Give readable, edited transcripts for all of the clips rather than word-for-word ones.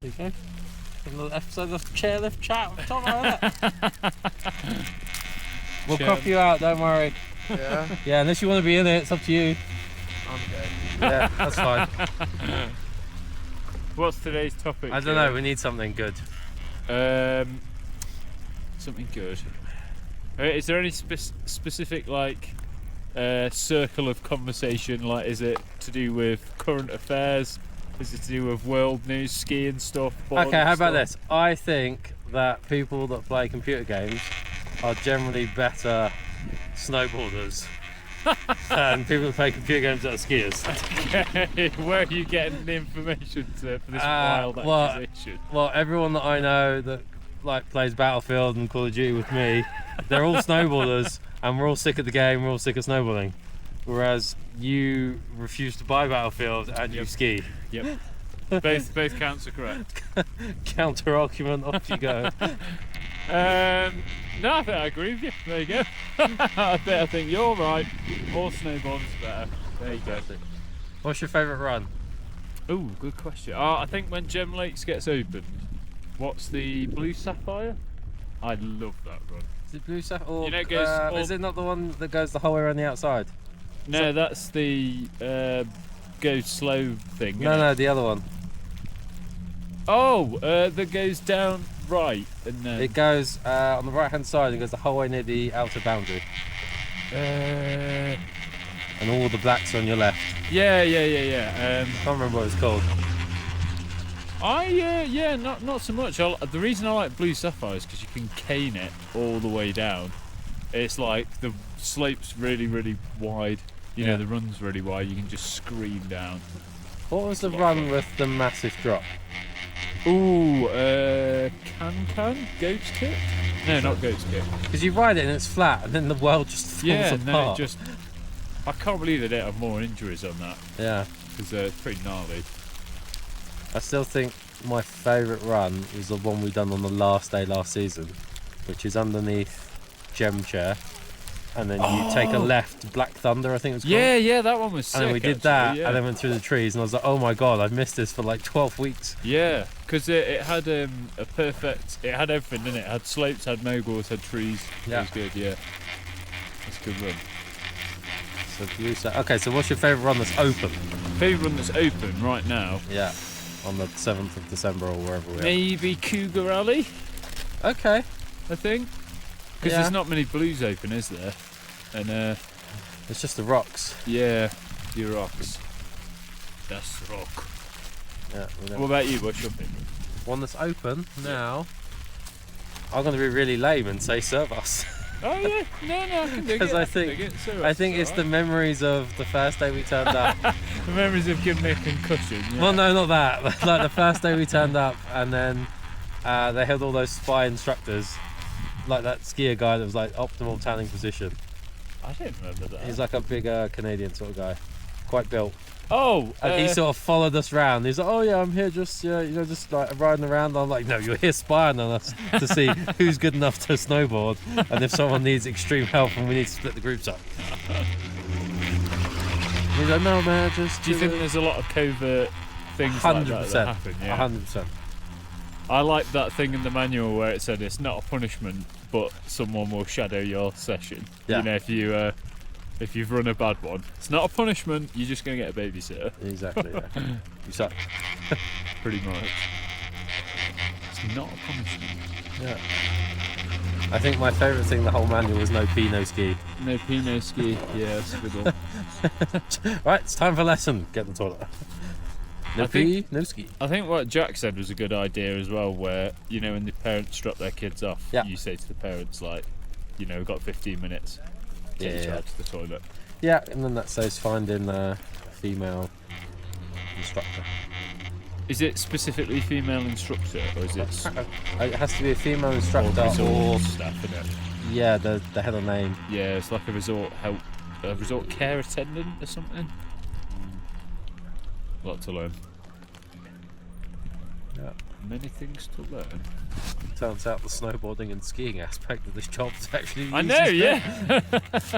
There you go. Another episode of Chairlift Chat with Tommo, innit? We'll crop you out, don't worry. Yeah? Yeah, unless you want to be in it, it's up to you. I'm good. Yeah, that's fine. What's today's topic? I don't know, we need something good. Something good. Is there any specific circle of conversation? Like, is it to do with current affairs? Is it to do with world news, skiing stuff? Okay, how about this? I think that people that play computer games are generally better snowboarders than people that play computer games that are skiers. Okay, where are you getting the information for this wild accusation? Well, everyone that I know that plays Battlefield and Call of Duty with me, they're all snowboarders, and we're all sick of the game. We're all sick of snowboarding. Whereas you refuse to buy Battlefield and you ski. Yep. Both counts are correct. Counter argument, off you go. No, I think I agree with you. There you go. I think you're right. All snowboarders better. There you go. What's your favourite run? Ooh, good question. I think when Gem Lakes gets opened. What's the Blue Sapphire? I love that run. Is it Blue Sapphire? Or, You know, it goes is it not the one that goes the whole way around the outside? No, that's the go slow thing. No, the other one. Oh, that goes down right and then It goes on the right hand side and goes the whole way near the outer boundary. And all the blacks on your left. Yeah. Can't remember what it's called. Not so much. The reason I like Blue Sapphire is because you can cane it all the way down. It's like the slope's really, really wide. You know, the run's really wide. You can just scream down. What was the run with the massive drop? Ooh, Can? Goat's Kick? No, not Goat's Kick. Because you ride it and it's flat, and then the world just falls apart. No, I can't believe they didn't have more injuries on that. Yeah. Because it's pretty gnarly. I still think my favourite run was the one we done on the last day last season, which is underneath Gem Chair, and then you take a left, Black Thunder I think it was called. Yeah, that one was sick. And then we did that, and then went through the trees, and I was like, oh my god, I've missed this for like 12 weeks. Yeah, because it had it had everything, didn't it? It had slopes, had moguls, had trees. Yeah. It was good, yeah. That's a good run. Okay, so what's your favourite run that's open? Favourite run that's open right now? Yeah, on the 7th of December or wherever we are. Maybe Cougar Alley, Okay. I think. Because there's not many blues open, is there? And it's just the rocks. yeah, your rocks. That's rock. Yeah. What about you? What's your favourite? One that's open now. I'm going to be really lame and say Serve Us. Oh yeah, no, I can dig it. Because I think it's the memories of the first day we turned up. The memories of giving me a concussion. Yeah. Well, no, not that. Like the first day we turned up, and then they had all those spy instructors, like that skier guy that was like optimal tanning position. I didn't remember that. He's like a big Canadian sort of guy, quite built. Oh, And he sort of followed us round. He's like, "Oh yeah, I'm here just just like riding around." I'm like, "No, you're here spying on us to see who's good enough to snowboard, and if someone needs extreme help, and we need to split the groups up." He's like, "No, man, just." Do you think there's a lot of covert things like that happen? Yeah. 100%. I like that thing in the manual where it said it's not a punishment, but someone will shadow your session. Yeah. You know, if you've run a bad one, it's not a punishment. You're just going to get a babysitter. Exactly. Yeah. You suck. Pretty much. It's not a punishment. Yeah. I think my favourite thing, the whole manual, was no pee, no ski. No pee, no ski. Yeah, that's a good one. Right, it's time for lesson. Get in the toilet. No pee, no ski. I think what Jack said was a good idea as well, where, you know, when the parents drop their kids off, you say to the parents, like, you know, we've got 15 minutes. Take your child to the toilet. Yeah, and then that says finding a female instructor. Is it specifically female instructor, or is it? It has to be a female instructor or staff, isn't it? Yeah, the head of name. Yeah, it's like a resort care attendant or something. A lot to learn. Yeah. Many things to learn. Turns out the snowboarding and skiing aspect of this job is actually. I know, yeah. It's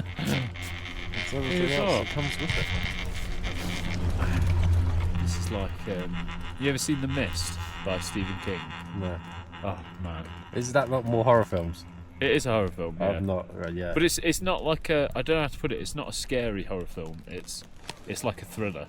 everything else that comes with it. This is like, you ever seen The Mist? by Stephen King? No. Oh man, Is that not more horror films? it is a horror film. Yeah. I've not read yet. But it's not like a, I don't know how to put it. It's not a scary horror film. It's like a thriller.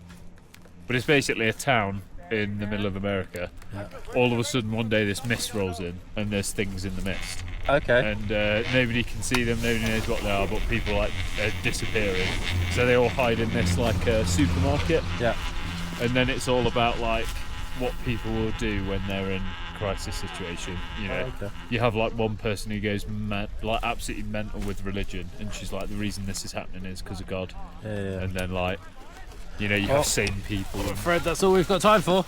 But it's basically a town in the middle of America. Yeah. All of a sudden, one day, this mist rolls in, and there's things in the mist, Okay. and nobody can see them. Nobody knows what they are, but people like are disappearing. So they all hide in this like supermarket, Yeah. and then it's all about like what people will do when they're in crisis situation. You know, Okay. you have like one person who goes mad, like absolutely mental with religion, and she's like, the reason this is happening is because of God. Yeah. And then like, you know, you Oh. have sane people. Fred, that's all we've got time for.